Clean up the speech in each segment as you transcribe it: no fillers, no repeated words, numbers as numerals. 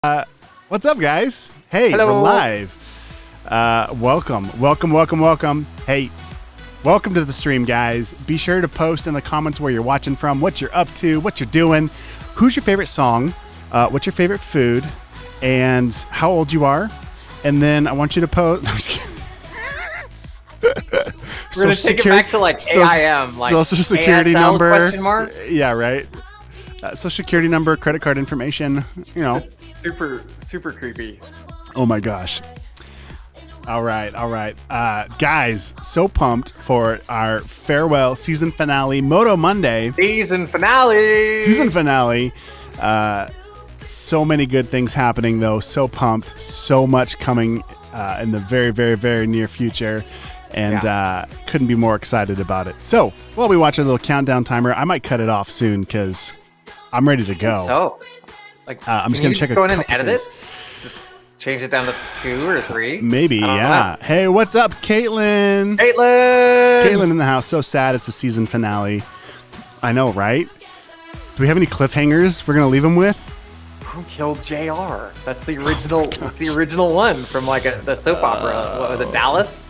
What's up, guys? Hey, Hello. we're live. Welcome. Hey, welcome to the stream, guys. Be sure to post in the comments where you're watching from, what you're up to, what you're doing, who's your favorite song, what's your favorite food, and how old you are. And then I want you to post. We're going to take it back to like AIM, like Social Security ASL number. Question mark? Yeah, right. Social Security number, credit card information, you know. Super creepy. Oh my gosh. All right. Guys, so pumped for our farewell season finale, Moto Monday. Season finale. So many good things happening, though. So pumped. So much coming in the very, very, very near future. And couldn't be more excited about it. So while we watch a little countdown timer, I might cut it off soon because I'm ready to go. So, like, I'm just going to check go in and couple edit things. it? Just change it down to 2 or 3? Maybe, yeah. know. Hey, what's up, Caitlin? Caitlin in the house. So sad it's the season finale. I know, right? Do we have any cliffhangers we're going to leave them with? Who killed JR? That's the original. That's the original one from like the soap opera. What was it, Dallas?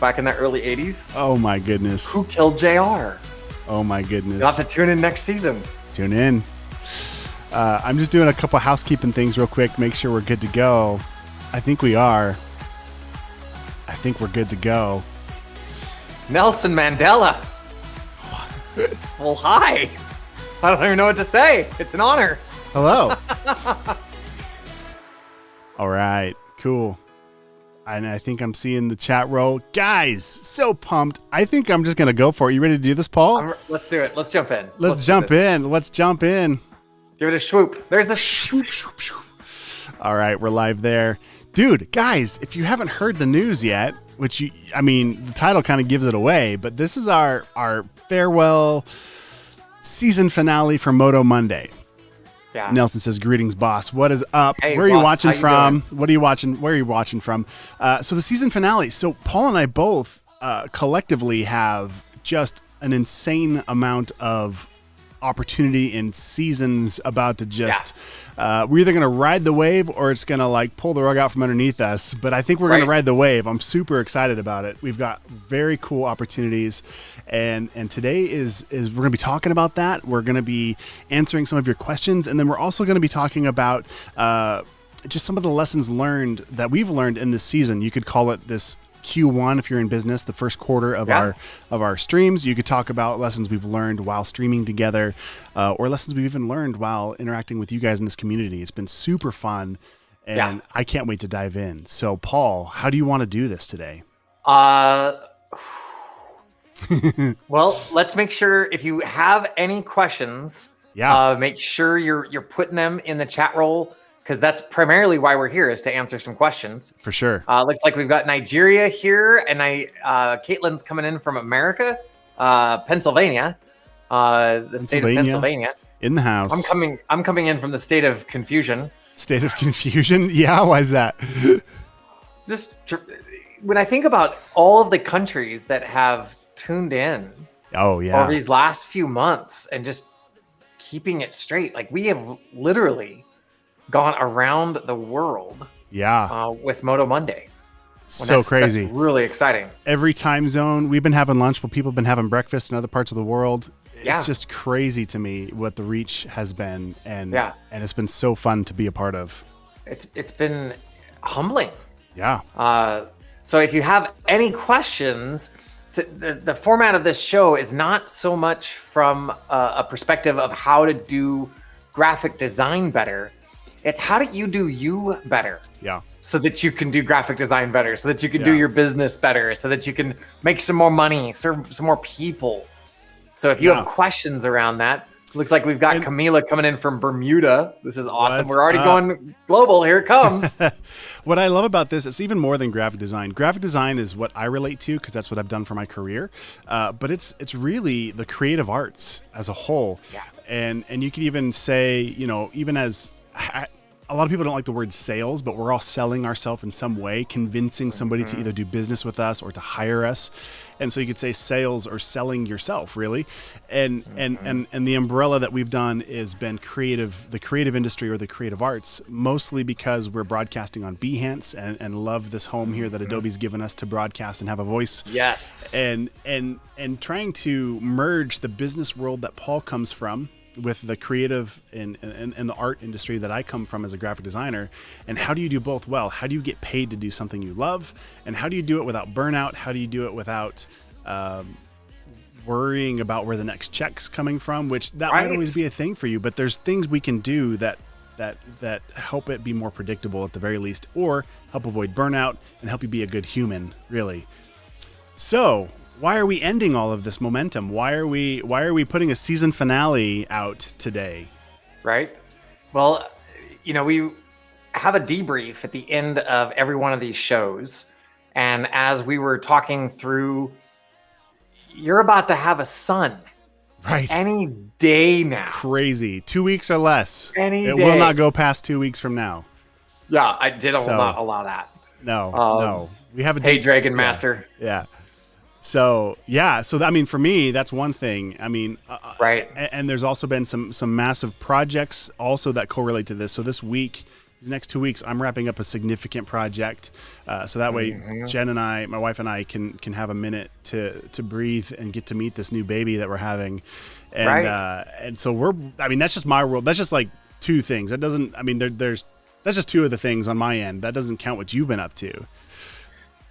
Back in the early 80s. Oh my goodness. Who killed JR? Oh my goodness. You'll have to tune in next season. Tune in. I'm just doing a couple housekeeping things real quick. Make sure we're good to go. I think we are. I think we're good to go. Nelson Mandela. Well, hi. I don't even know what to say. It's an honor. Hello. All right. Cool. And I think I'm seeing the chat roll. Guys, so pumped. I think I'm just going to go for it. You ready to do this, Paul? Let's do it. Let's jump in. Let's jump in. Let's jump in. Give it a swoop. There's the swoop. All right, we're live there. Dude, guys, if you haven't heard the news yet, the title kind of gives it away, but this is our farewell season finale for Moto Monday. Yeah. Nelson says, "Greetings, boss. What is up? Hey, where are you boss, watching how you from? doing? What are you watching? Where are you watching from?" So the season finale. So Paul and I both collectively have just an insane amount of opportunity in seasons about to just we're either going to ride the wave or it's going to like pull the rug out from underneath us, but I think we're going to ride the wave. I'm super excited about it. We've got very cool opportunities, and today is we're going to be talking about that. We're going to be answering some of your questions, and then we're also going to be talking about just some of the lessons learned that we've learned in this season. You could call it this Q1 if you're in business, the first quarter of our streams. You could talk about lessons we've learned while streaming together, or lessons we've even learned while interacting with you guys in this community. It's been super fun, and I can't wait to dive in. So, Paul, how do you want to do this today? Well, let's make sure if you have any questions, make sure you're putting them in the chat roll, because that's primarily why we're here, is to answer some questions. For sure. Looks like we've got Nigeria here, and Caitlin's coming in from America, Pennsylvania, the state of Pennsylvania. In the house. I'm coming in from the state of confusion. State of confusion? Yeah, why is that? Just when I think about all of the countries that have tuned in over these last few months and just keeping it straight, like we have literally gone around the world with Moto Monday. So crazy. That's really exciting. Every time zone. We've been having lunch, but people have been having breakfast in other parts of the world. It's just crazy to me what the reach has been, and it's been so fun to be a part of. It's been humbling. Yeah. So if you have any questions, the format of this show is not so much from a perspective of how to do graphic design better. It's how do you do you better? Yeah. So that you can do graphic design better, so that you can do your business better, so that you can make some more money, serve some more people. So if you have questions around that, looks like we've got Camila coming in from Bermuda. This is awesome. We're already going global. Here it comes. What I love about this, it's even more than graphic design. Graphic design is what I relate to because that's what I've done for my career. But it's really the creative arts as a whole. Yeah. And you could even say, even as a lot of people don't like the word sales, but we're all selling ourselves in some way, convincing somebody to either do business with us or to hire us. And so you could say sales or selling yourself, really. And the umbrella that we've done has been the creative industry or the creative arts, mostly because we're broadcasting on Behance and love this home here that Adobe's given us to broadcast and have a voice. Yes. And trying to merge the business world that Paul comes from with the creative and the art industry that I come from as a graphic designer. And how do you do both well? How do you get paid to do something you love? And how do you do it without burnout? How do you do it without worrying about where the next check's coming from, which that might always be a thing for you, but there's things we can do that help it be more predictable at the very least, or help avoid burnout and help you be a good human, really. So why are we ending all of this momentum? Why are we putting a season finale out today? Right. Well, we have a debrief at the end of every one of these shows. And as we were talking through, you're about to have a son. Right. Any day now. Crazy. 2 weeks or less. It will not go past 2 weeks from now. Yeah, I did not allow that. No. We have a Hey, Dragon Master. Yeah. So I mean, for me, that's one thing. I mean, right. And there's also been some massive projects also that correlate to this. So this week, these next 2 weeks, I'm wrapping up a significant project. So that way, Jen and I, my wife and I, can have a minute to breathe and get to meet this new baby that we're having. And and so that's just my world. That's just like two things. That doesn't. I mean, that's just two of the things on my end. That doesn't count what you've been up to.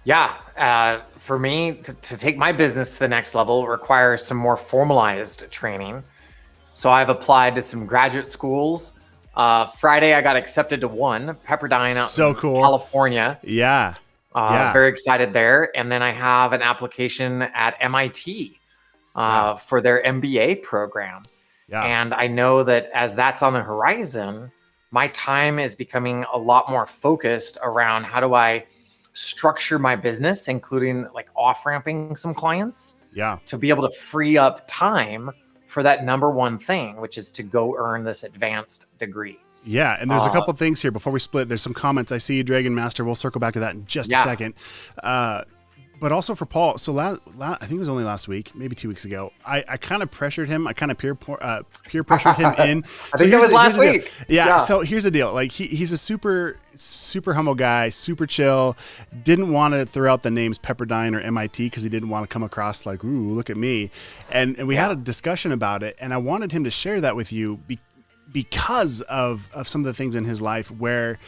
Yeah, for me to take my business to the next level requires some more formalized training. So I've applied to some graduate schools. Friday, I got accepted to one, Pepperdine out in California. Yeah. Very excited there. And then I have an application at MIT for their MBA program. Yeah. And I know that as that's on the horizon, my time is becoming a lot more focused around how do I structure my business, including like off-ramping some clients, to be able to free up time for that number one thing, which is to go earn this advanced degree. Yeah, and there's a couple things here before we split. There's some comments. I see you, Dragon Master. We'll circle back to that in just a second. But also for Paul, so I think it was only last week, maybe 2 weeks ago, I kind of pressured him. I kind of peer pressured him in. I think it was last week. Yeah. So here's the deal. Like he's a super humble guy, super chill. Didn't want to throw out the names Pepperdine or MIT because he didn't want to come across like, ooh, look at me. And we had a discussion about it, and I wanted him to share that with you because of some of the things in his life where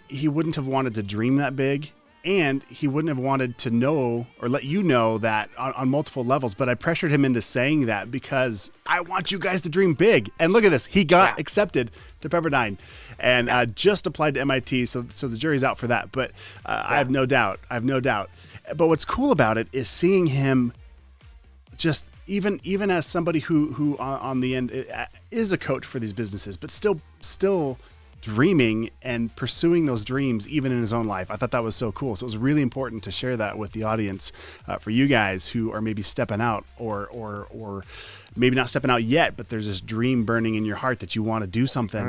he wouldn't have wanted to dream that big. And he wouldn't have wanted to know or let you know that on multiple levels. But I pressured him into saying that because I want you guys to dream big. And look at this. He got accepted to Pepperdine and just applied to MIT. So the jury's out for that. But I have no doubt. But what's cool about it is seeing him just even as somebody who on the end is a coach for these businesses, but still dreaming and pursuing those dreams even in his own life. I thought that was so cool. So it was really important to share that with the audience for you guys who are maybe stepping out or maybe not stepping out yet, but there's this dream burning in your heart that you want to do something,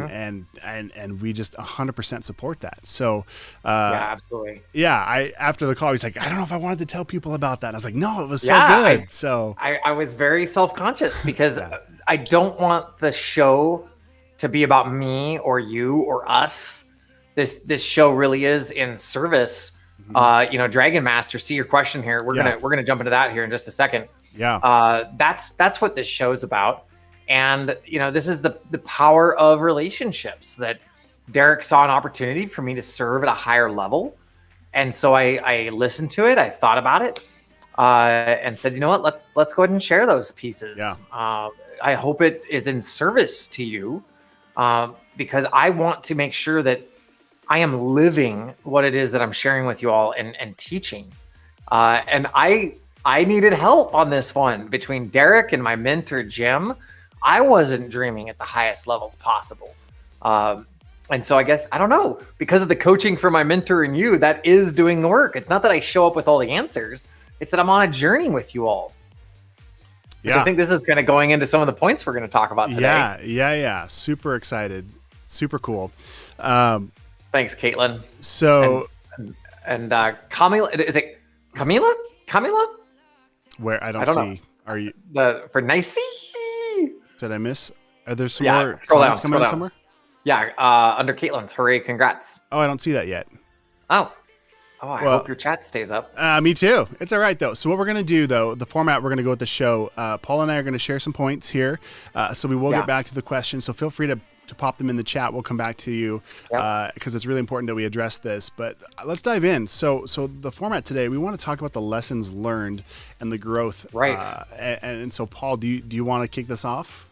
and we just 100% support that. So absolutely. Yeah, after the call, he's like, I don't know if I wanted to tell people about that. And I was like, no, it was so good. I was very self-conscious because I don't want the show to be about me or you or us. This show really is in service. Dragon Master, see your question here. We're gonna jump into that here in just a second. That's what this show's about. And this is the power of relationships that Derrick saw an opportunity for me to serve at a higher level. And so I listened to it, I thought about it, and said, you know what, let's go ahead and share those pieces. I hope it is in service to you. Because I want to make sure that I am living what it is that I'm sharing with you all and teaching. And I needed help on this one between Derrick and my mentor, Jim. I wasn't dreaming at the highest levels possible. And so I guess, I don't know, because of the coaching from my mentor and you, that is doing the work. It's not that I show up with all the answers. It's that I'm on a journey with you all. I think this is kind of going into some of the points we're going to talk about today. Yeah. Super excited. super cool. Thanks, Caitlin. So, and Camila, is it Camila? Where I don't see. Know. Are you for Nicey? Did I miss? Are there some more scroll comments down, coming in somewhere? Yeah, under Caitlin's. Hooray, congrats. Oh, I don't see that yet. I hope your chat stays up. Me too. It's all right, though. So what we're going to do, though, the format we're going to go with the show, Paul and I are going to share some points here. So we will get back to the questions. So feel free to pop them in the chat. We'll come back to you because it's really important that we address this. But let's dive in. So the format today, we want to talk about the lessons learned and the growth. Right. And so, Paul, do you want to kick this off?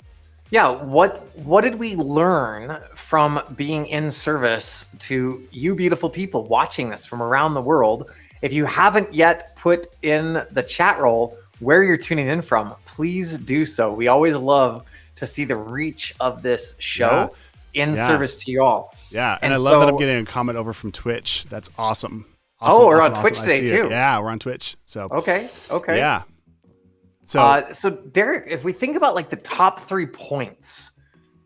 Yeah. What did we learn from being in service to you beautiful people watching this from around the world? If you haven't yet put in the chat roll where you're tuning in from, please do so. We always love to see the reach of this show in service to you all. Yeah. And I love that I'm getting a comment over from Twitch. That's awesome. We're on Twitch today too. Yeah, we're on Twitch. So okay. Yeah. So Derrick, if we think about like the top 3 points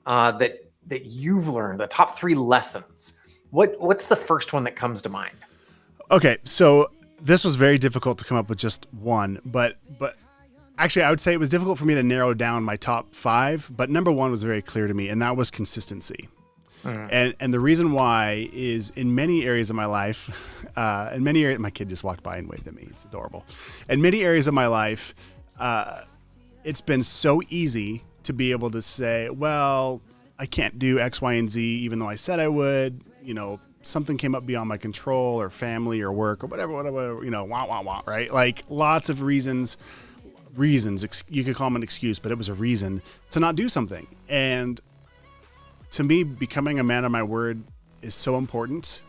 that you've learned, the top 3 lessons, what's the first one that comes to mind? Okay, so this was very difficult to come up with just one, but actually I would say it was difficult for me to narrow down my top 5, but number 1 was very clear to me, and that was consistency. And the reason why is in many areas of my life, my kid just walked by and waved at me. It's adorable. In many areas of my life, it's been so easy to be able to say, well, I can't do X, Y, and Z, even though I said I would, something came up beyond my control or family or work or whatever, right? Like lots of reasons, you could call them an excuse, but it was a reason to not do something. And to me, becoming a man of my word is so important.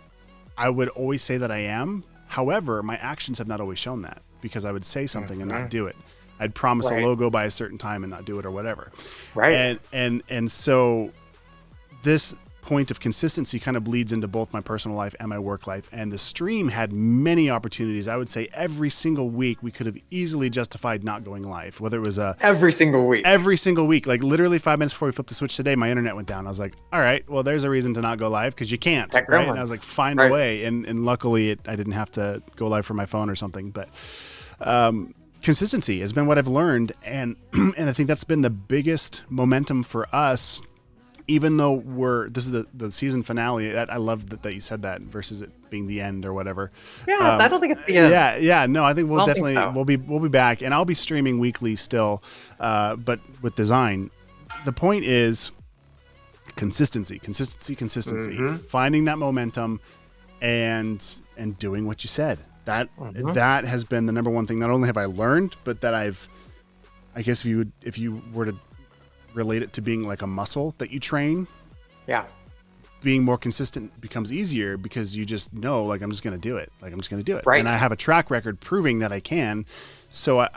I would always say that I am. However, my actions have not always shown that because I would say something and not do it. I'd promise a logo by a certain time and not do it or whatever. Right. And so this point of consistency kind of bleeds into both my personal life and my work life. And the stream had many opportunities. I would say every single week we could have easily justified not going live, whether it was every single week, like literally 5 minutes before we flipped the switch today, my internet went down. I was like, all right, well, there's a reason to not go live because you can't. Right. And I was like, find a way. And luckily I didn't have to go live from my phone or something, but, consistency has been what I've learned. And I think that's been the biggest momentum for us, even though this is the season finale. I love that you said that versus it being the end or whatever. Yeah. I don't think it's the end. Yeah. No, I think we'll be back, and I'll be streaming weekly still, but with design. The point is consistency, finding that momentum and doing what you said. That has been the number one thing. Not only have I learned, but that I guess if you were to relate it to being like a muscle that you train, being more consistent becomes easier because you just know, like, I'm just going to do it. Right. And I have a track record proving that I can. So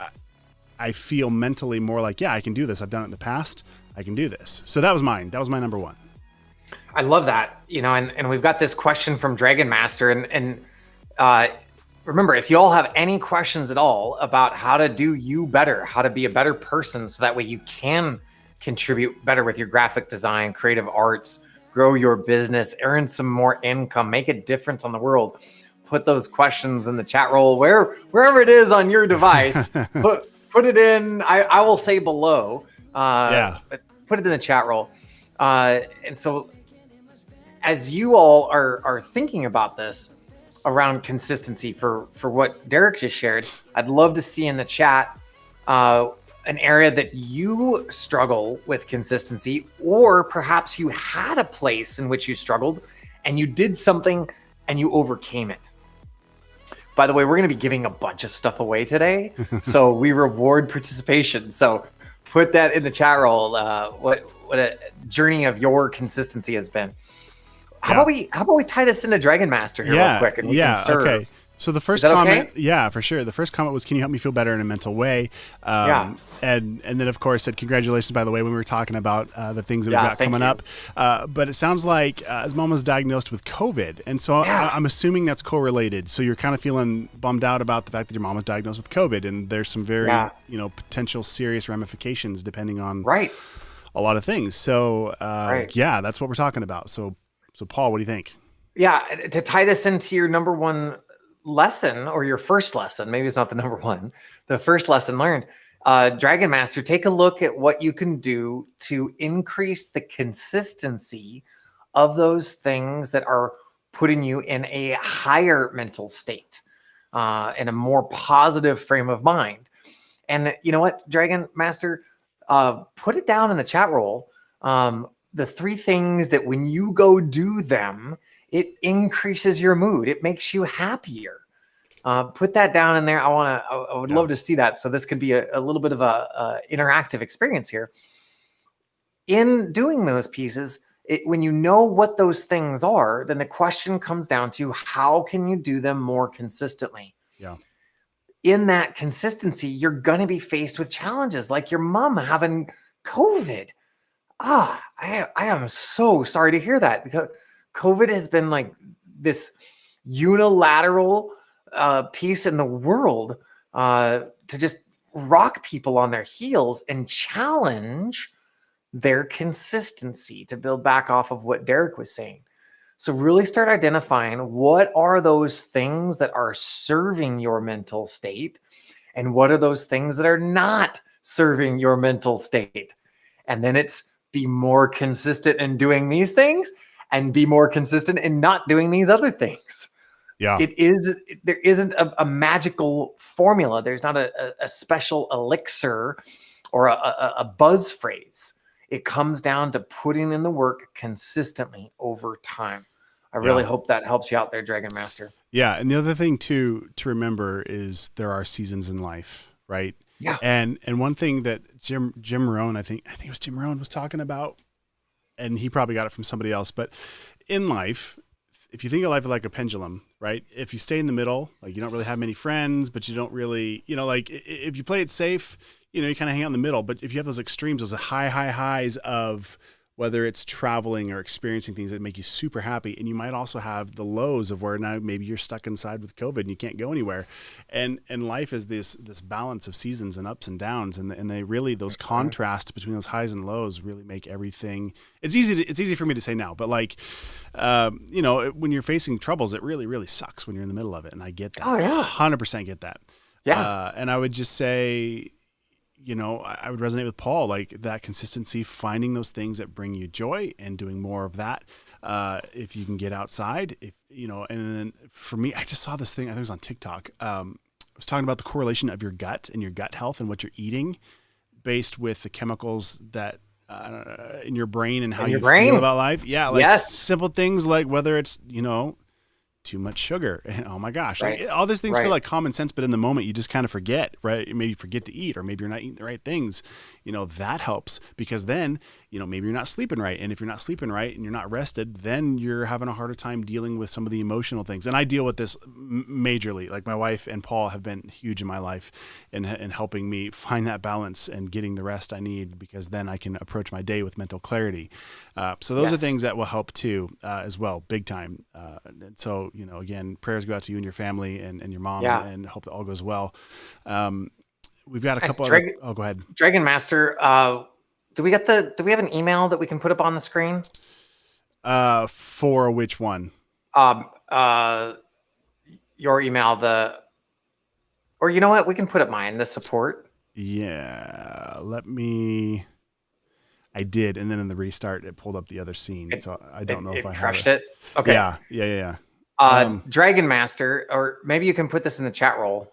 I feel mentally more like, I can do this. I've done it in the past. I can do this. So that was mine. That was my number 1. I love that. And we've got this question from Dragon Master and remember, if you all have any questions at all about how to do you better, how to be a better person so that way you can contribute better with your graphic design, creative arts, grow your business, earn some more income, make a difference on the world, put those questions in the chat roll wherever it is on your device. put it in. I will say below. But put it in the chat roll. And so as you all are thinking about this, around consistency for what Derrick just shared, I'd love to see in the chat an area that you struggle with consistency, or perhaps you had a place in which you struggled and you did something and you overcame it. By the way, we're going to be giving a bunch of stuff away today, so we reward participation. So put that in the chat roll. What a journey of your consistency has been. How about we tie this into Dragon Master here real quick, and we can serve. Okay. So the first comment, for sure. The first comment was, "Can you help me feel better in a mental way?" And then of course said, "Congratulations, by the way," when we were talking about the things that we've got coming up. But it sounds like his mom was diagnosed with COVID, and so I'm assuming that's correlated. So you're kind of feeling bummed out about the fact that your mom was diagnosed with COVID, and there's some very potential serious ramifications depending on a lot of things. So Right. yeah, that's what we're talking about. So Paul, what do you think? Yeah, to tie this into your number one lesson, or your first lesson, maybe it's not the number one, the first lesson learned, Dragon Master, take a look at what you can do to increase the consistency of those things that are putting you in a higher mental state, in a more positive frame of mind. And you know what, Dragon Master, put it down in the chat roll. The 3 things that when you go do them, it increases your mood. It makes you happier. Put that down in there. I would love to see that. So this could be a little bit of a interactive experience here. In doing those pieces, when you know what those things are, then the question comes down to how can you do them more consistently? Yeah. In that consistency, you're going to be faced with challenges like your mom having COVID. I am so sorry to hear that, because COVID has been like this unilateral piece in the world to just rock people on their heels and challenge their consistency, to build back off of what Derrick was saying. So really start identifying what are those things that are serving your mental state, and what are those things that are not serving your mental state. And then it's be more consistent in doing these things and be more consistent in not doing these other things. Yeah. There isn't a magical formula. There's not a special elixir or a buzz phrase. It comes down to putting in the work consistently over time. I really hope that helps you out there, Dragon Master. Yeah. And the other thing to remember is there are seasons in life, right? Yeah. And one thing that Jim Rohn, I think it was Jim Rohn, was talking about, and he probably got it from somebody else, but in life, if you think of life like a pendulum, right? If you stay in the middle, like you don't really have many friends, but you don't really, like if you play it safe, you kind of hang out in the middle. But if you have those extremes, those high highs of whether it's traveling or experiencing things that make you super happy, and you might also have the lows of where now maybe you're stuck inside with COVID and you can't go anywhere. And life is this balance of seasons and ups and downs, and they really, those contrasts between those highs and lows really make everything. It's easy for me to say now, but like, when you're facing troubles, it really, really sucks when you're in the middle of it. And I get that. Oh yeah. 100% get that. Yeah. And I would just say, I would resonate with Paul, like that consistency, finding those things that bring you joy and doing more of that. If you can get outside, and then for me, I just saw this thing, I think it was on TikTok. I was talking about the correlation of your gut and your gut health and what you're eating based with the chemicals that in your brain and how you feel about life. Yeah. Like simple things like whether it's, too much sugar. And oh my gosh, like, all these things feel like common sense, but in the moment you just kind of forget, right? Maybe you forget to eat, or maybe you're not eating the right things. That helps, because then, maybe you're not sleeping right. And if you're not sleeping right and you're not rested, then you're having a harder time dealing with some of the emotional things. And I deal with this majorly. Like my wife and Paul have been huge in my life in helping me find that balance and getting the rest I need, because then I can approach my day with mental clarity. So those are things that will help too, as well, big time. And so, again, prayers go out to you and your family and your mom, and hope that all goes well. We've got a couple go ahead. Dragon Master, do we have an email that we can put up on the screen? For which one? Your email, or you know what? We can put up mine, the support. Yeah. I did. And then in the restart, it pulled up the other scene. So I don't know if I crushed it. Okay. Yeah. Dragon Master, or maybe you can put this in the chat roll,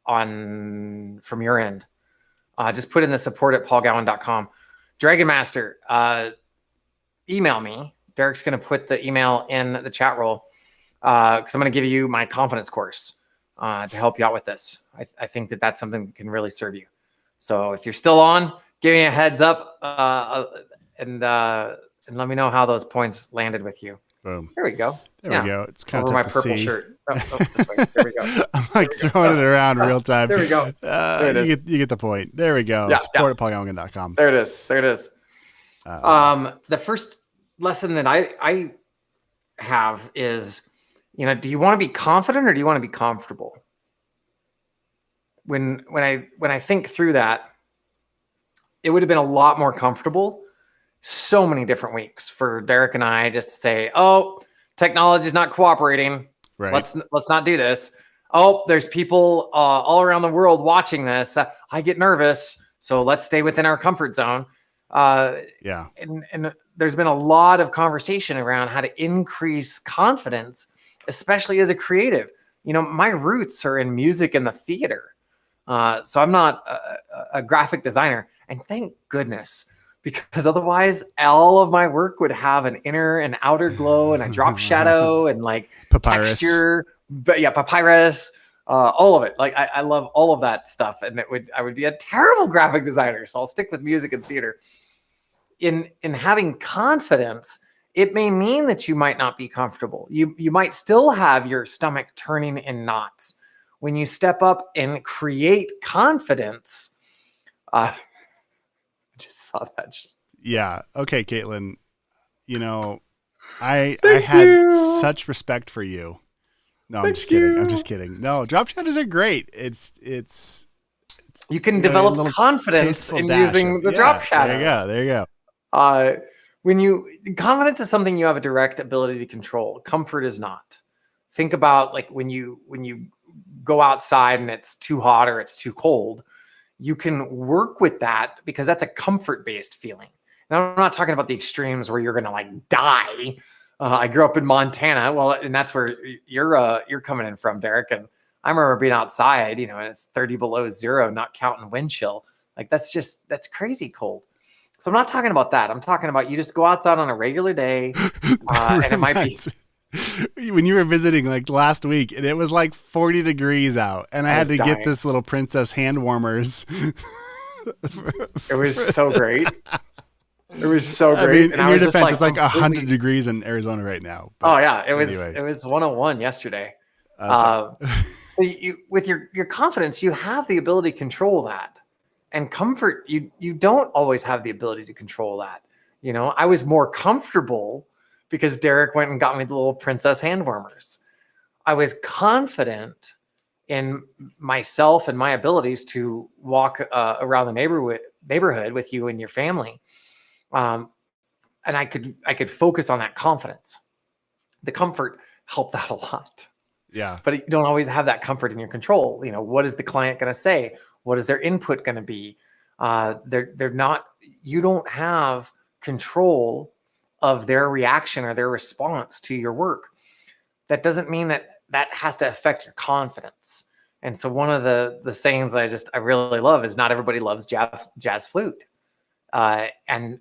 from your end. Just put in the support@paulgowin.com. Dragon Master, email me. Derrick's going to put the email in the chat roll, because I'm going to give you my confidence course to help you out with this. I think that's something that can really serve you. So if you're still on, give me a heads up, and let me know how those points landed with you. Boom. There we go. There we go. It's kind over of my purple shirt. This way. There we go. I'm like throwing it around real time. There we go. There it is. You get the point. There we go. Support@paulgowin.com. There it is. The first lesson that I have is, do you want to be confident or do you want to be comfortable? When I think through that, it would have been a lot more comfortable. So many different weeks for Derrick and I just to say, oh, technology is not cooperating. Right. Let's not do this. Oh, there's people all around the world watching this. I get nervous. So let's stay within our comfort zone. And there's been a lot of conversation around how to increase confidence, especially as a creative. You know, my roots are in music and the theater. So I'm not a graphic designer, and thank goodness, because otherwise all of my work would have an inner and outer glow and a drop shadow and like papyrus. Texture, but yeah, papyrus, all of it. Like I love all of that stuff, and I would be a terrible graphic designer. So I'll stick with music and theater. In having confidence, it may mean that you might not be comfortable. You might still have your stomach turning in knots. When you step up and create confidence, I just saw that. Yeah. Okay, Caitlin. You know, I had such respect for you. No, I'm just kidding. I'm just kidding. No, drop shadows are great. It's you can develop confidence in using the drop shadows. There you go. Confidence is something you have a direct ability to control. Comfort is not. Think about like when you go outside and it's too hot or it's too cold, you can work with that because that's a comfort-based feeling. And I'm not talking about the extremes where you're going to like die. I grew up in Montana. Well, and that's where you're coming in from, Derrick. And I remember being outside, you know, and it's 30 below zero, not counting wind chill. Like that's crazy cold. So I'm not talking about that. I'm talking about you just go outside on a regular day, and it might be. When you were visiting like last week, and it was like 40 degrees out, and I had to get this little princess hand warmers. It was so great. It was so great. I mean, in your defense, it's like 100 degrees in Arizona right now. Oh yeah, it was 101 yesterday. So you, with your confidence, you have the ability to control that. And comfort, you don't always have the ability to control that. You know, I was more comfortable because Derrick went and got me the little princess hand warmers. I was confident in myself and my abilities to walk around the neighborhood with you and your family. And I could focus on that confidence. The comfort helped out a lot. Yeah. But you don't always have that comfort in your control. You know, what is the client going to say? What is their input going to be? You don't have control of their reaction or their response to your work. That doesn't mean that has to affect your confidence. And so one of the sayings that I really love is not everybody loves jazz flute. And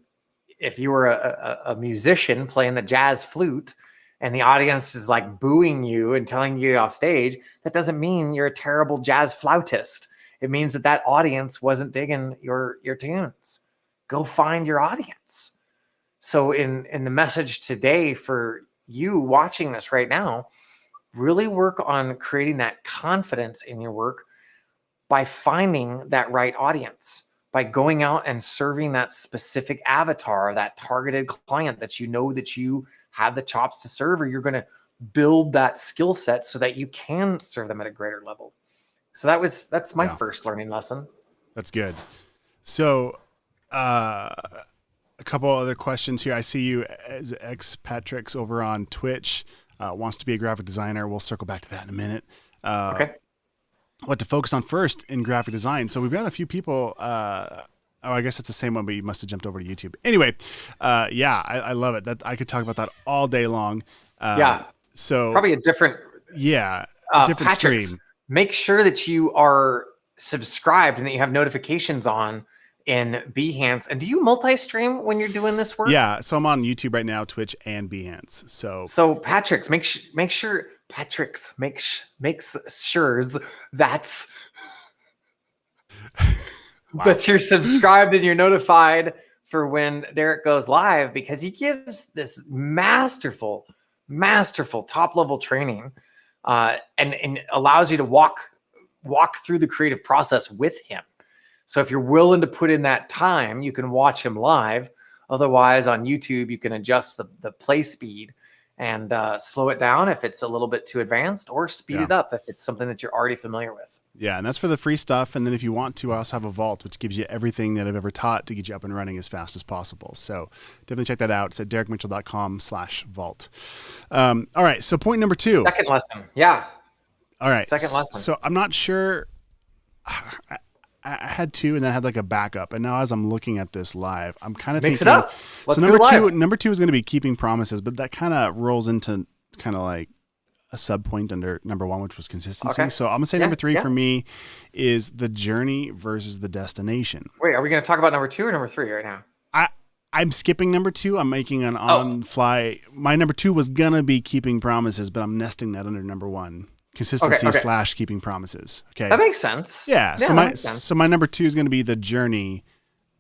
if you were a musician playing the jazz flute, and the audience is like booing you and telling you to get off stage, that doesn't mean you're a terrible jazz flautist. It means that audience wasn't digging your tunes. Go find your audience. So in the message today for you watching this right now, really work on creating that confidence in your work by finding that right audience, by going out and serving that specific avatar, that targeted client that you know that you have the chops to serve, or you're going to build that skill set so that you can serve them at a greater level. So that's my first learning lesson. That's good. So a couple other questions here. I see you as Patrick's over on Twitch, wants to be a graphic designer. We'll circle back to that in a minute. Okay. What to focus on first in graphic design. So we've got a few people. I guess it's the same one, but you must have jumped over to YouTube. Anyway, I love it. That I could talk about that all day long. So probably a different. Yeah, a different Patrick's, stream. Make sure that you are subscribed and that you have notifications on in Behance. And do you multi-stream when you're doing this work? Yeah, so I'm on YouTube right now, Twitch and Behance. So Patrick's make sure Patrick's makes sure that's wow. that you're subscribed and you're notified for when Derrick goes live, because he gives this masterful top level training and allows you to walk through the creative process with him. So if you're willing to put in that time, you can watch him live. Otherwise, on YouTube, you can adjust the play speed and slow it down if it's a little bit too advanced, or speed it up if it's something that you're already familiar with. Yeah, and that's for the free stuff. And then if you want to, I also have a vault, which gives you everything that I've ever taught to get you up and running as fast as possible. So definitely check that out. It's at derrickmitchell.com/vault. All right. So point number 2. Second lesson. Yeah. All right. Second lesson. So I'm not sure. I had 2 and then I had like a backup. And now as I'm looking at this live, I'm kind of Mix thinking. it up. Let's so do it live. number two is going to be keeping promises, but that kind of rolls into kind of like a sub point under number 1, which was consistency. Okay. So I'm gonna say number 3 for me is the journey versus the destination. Wait, are we going to talk about number 2 or number 3 right now? I'm skipping number 2. I'm making an on fly. My number 2 was gonna be keeping promises, but I'm nesting that under number 1. Consistency / keeping promises. Okay. That makes sense. Yeah. So my number 2 is gonna be the journey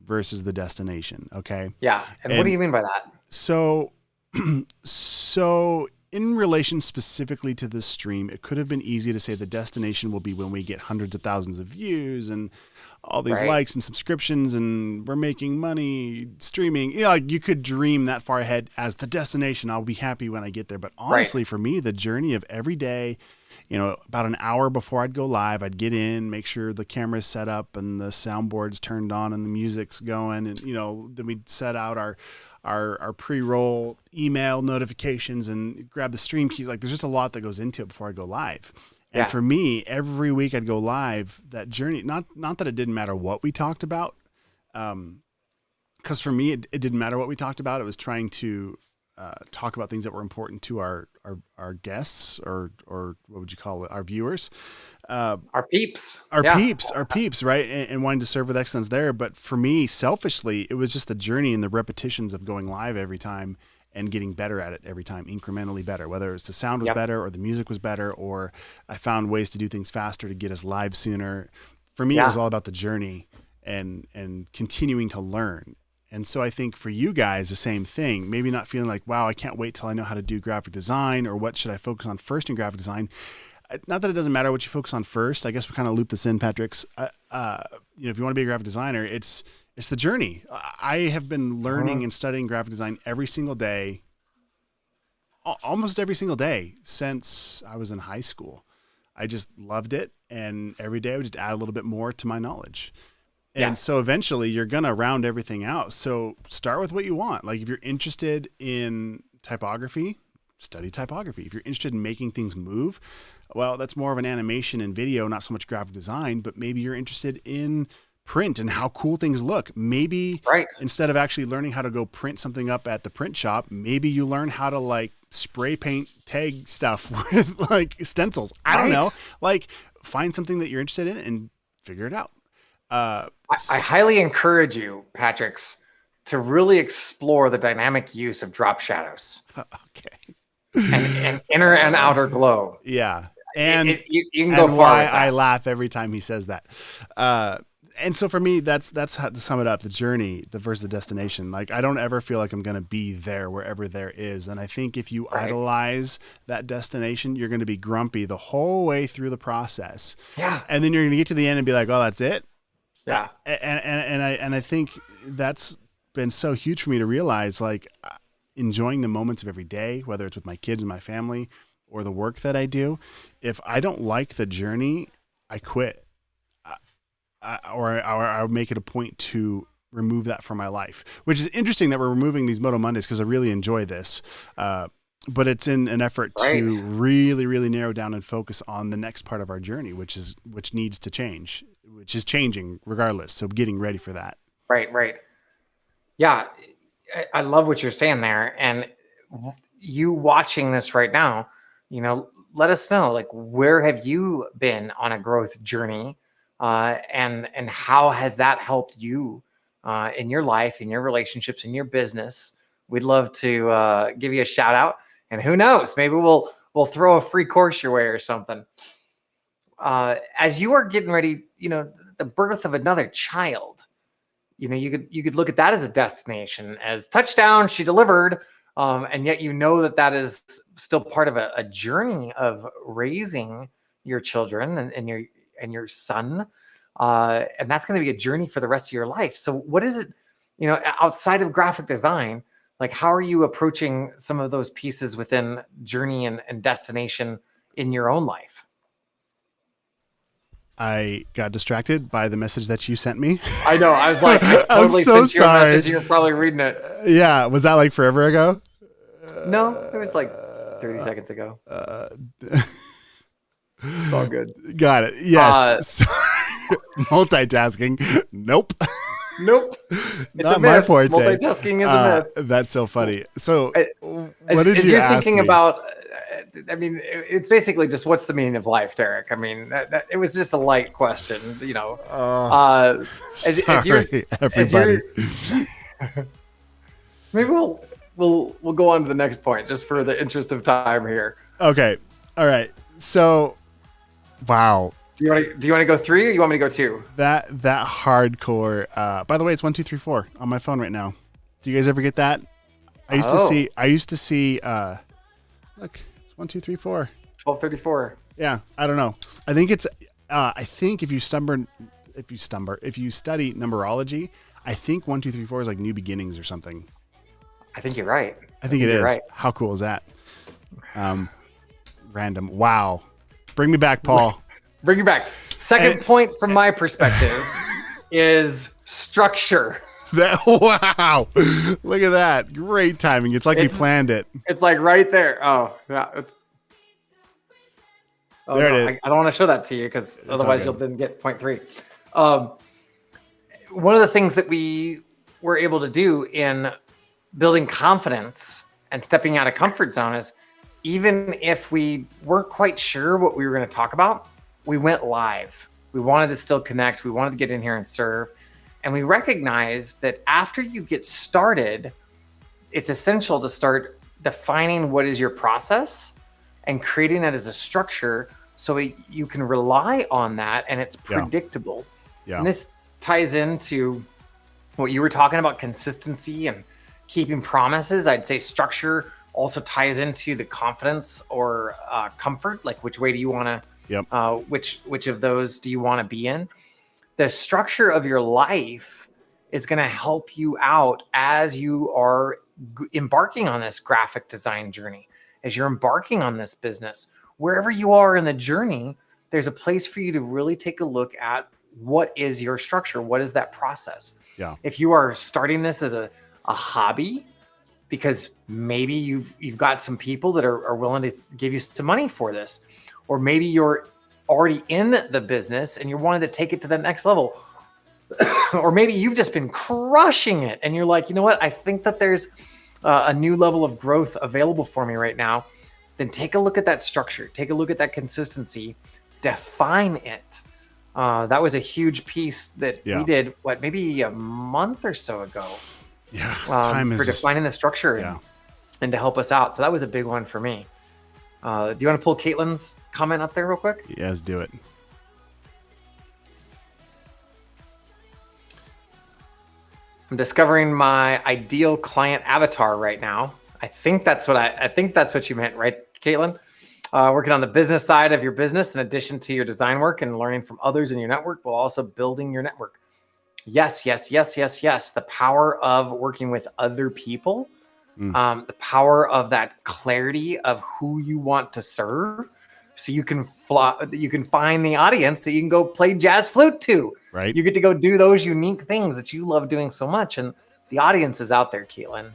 versus the destination. Okay. Yeah. And what do you mean by that? So in relation specifically to this stream, it could have been easy to say the destination will be when we get hundreds of thousands of views and all these likes and subscriptions and we're making money streaming. Yeah, like you could dream that far ahead as the destination. I'll be happy when I get there. But honestly, for me, the journey of every day, about an hour before I'd go live, I'd get in, make sure the camera's set up and the soundboard's turned on and the music's going. And, then we'd set out our pre-roll email notifications and grab the stream keys. Like there's just a lot that goes into it before I go live. And for me, every week I'd go live, that journey, not that it didn't matter what we talked about. Cause for me, it didn't matter what we talked about. It was trying to talk about things that were important to our guests or what would you call it? Our viewers. Our peeps. Our peeps, right? And wanting to serve with excellence there. But for me, selfishly, it was just the journey and the repetitions of going live every time and getting better at it every time, incrementally better, whether it's the sound was better or the music was better, or I found ways to do things faster to get us live sooner. For me, it was all about the journey and continuing to learn. And so I think for you guys, the same thing, maybe not feeling like, wow, I can't wait till I know how to do graphic design, or what should I focus on first in graphic design? Not that it doesn't matter what you focus on first. I guess we kind of loop this in, Patrick's. If you want to be a graphic designer, it's the journey. I have been learning and studying graphic design every single day, almost every single day since I was in high school. I just loved it. And every day I would just add a little bit more to my knowledge. And so eventually you're going to round everything out. So start with what you want. Like if you're interested in typography, study typography. If you're interested in making things move, well, that's more of an animation and video, not so much graphic design, but maybe you're interested in print and how cool things look. Maybe instead of actually learning how to go print something up at the print shop, maybe you learn how to like spray paint tag stuff with like stencils. I don't know. Like find something that you're interested in and figure it out. I highly encourage you, Patrick's, to really explore the dynamic use of drop shadows. Okay. and inner and outer glow. Yeah. And you can go far. I laugh every time he says that. And so for me, that's how to sum it up, the journey, versus the destination. Like I don't ever feel like I'm going to be there wherever there is. And I think if you idolize that destination, you're going to be grumpy the whole way through the process. Yeah. And then you're going to get to the end and be like, oh, that's it. Yeah. And I think that's been so huge for me to realize, like enjoying the moments of every day, whether it's with my kids and my family or the work that I do. If I don't like the journey, I quit. Or I'll make it a point to remove that from my life, which is interesting that we're removing these Moto Mondays because I really enjoy this. But it's in an effort to really, really narrow down and focus on the next part of our journey, which needs to change, which is changing regardless. So getting ready for that. Right. Yeah. I love what you're saying there. And you watching this right now, let us know, like, where have you been on a growth journey? And how has that helped you in your life, in your relationships, in your business? We'd love to give you a shout out, and who knows, maybe we'll throw a free course your way or something. As you are getting ready, the birth of another child, you could look at that as a destination, as touchdown, she delivered, and yet that is still part of a journey of raising your children and your son. And that's going to be a journey for the rest of your life. So what is it, outside of graphic design, like how are you approaching some of those pieces within journey and destination in your own life? I got distracted by the message that you sent me. I know. I was like, I totally sent you a message. You're probably reading it. Yeah. Was that like forever ago? No, it was like 30 seconds ago. It's all good. Got it. Yes. Multitasking. Nope. It's not my forte. Multitasking is a myth. That's so funny. So, what did you you're ask thinking me? about? I mean, it's basically just what's the meaning of life, Derrick? I mean, it was just a light question, you know. Sorry, everybody. Maybe we'll go on to the next point just for the interest of time here. Okay. All right. So, wow. Do you want to go 3 or you want me to go 2? That hardcore. By the way, it's 1, 2, 3, 4 on my phone right now. Do you guys ever get that? I used to see. Look, it's 1, 2, 3, 4. 1234. Yeah, I don't know. I think it's. I think if you study numerology, I think 1, 2, 3, 4 is like new beginnings or something. I think you're right. I think it is. Right. How cool is that? Random. Wow. Bring me back, Paul. Bring you back. Second point from my perspective is structure. Wow. Look at that. Great timing. It's like we planned it. It's like right there. Oh, yeah. There it is. I don't want to show that to you because otherwise you'll then get point 3. One of the things that we were able to do in building confidence and stepping out of comfort zone is even if we weren't quite sure what we were going to talk about, we went live. We wanted to still connect. We wanted to get in here and serve. And we recognized that after you get started, it's essential to start defining what is your process and creating that as a structure so you can rely on that and it's predictable. Yeah. And this ties into what you were talking about, consistency and keeping promises. I'd say structure also ties into the confidence or comfort, like which way do you want to which of those do you want to be in? The structure of your life is going to help you out as you are embarking on this graphic design journey, as you're embarking on this business. Wherever you are in the journey, there's a place for you to really take a look at what is your structure? What is that process? Yeah. If you are starting this as a hobby, because maybe you've got some people that are willing to give you some money for this, or maybe you're already in the business and you're wanting to take it to the next level, or maybe you've just been crushing it and you're like, you know what? I think that there's a new level of growth available for me right now. Then take a look at that structure. Take a look at that consistency. Define it. That was a huge piece that we did, maybe a month or so ago. Yeah, for defining the structure and to help us out. So that was a big one for me. Do you want to pull Caitlin's comment up there real quick? Yes, do it. I'm discovering my ideal client avatar right now. I think that's what you meant, right, Caitlin? Working on the business side of your business in addition to your design work and learning from others in your network while also building your network. Yes. The power of working with other people, the power of that clarity of who you want to serve, so you can find the audience that you can go play jazz flute to. Right. You get to go do those unique things that you love doing so much, and the audience is out there, Caitlin.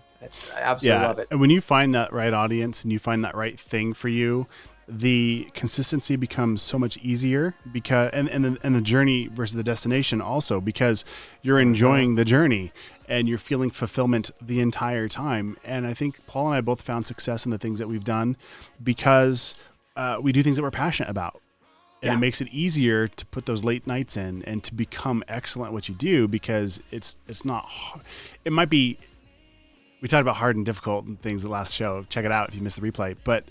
I absolutely love it. And when you find that right audience and you find that right thing for you, the consistency becomes so much easier because and the journey versus the destination also, because you're enjoying the journey and you're feeling fulfillment the entire time. And I think Paul and I both found success in the things that we've done because we do things that we're passionate about. And it makes it easier to put those late nights in and to become excellent at what you do, because it's not, it might be, we talked about hard and difficult and things the last show. Check it out if you missed the replay. But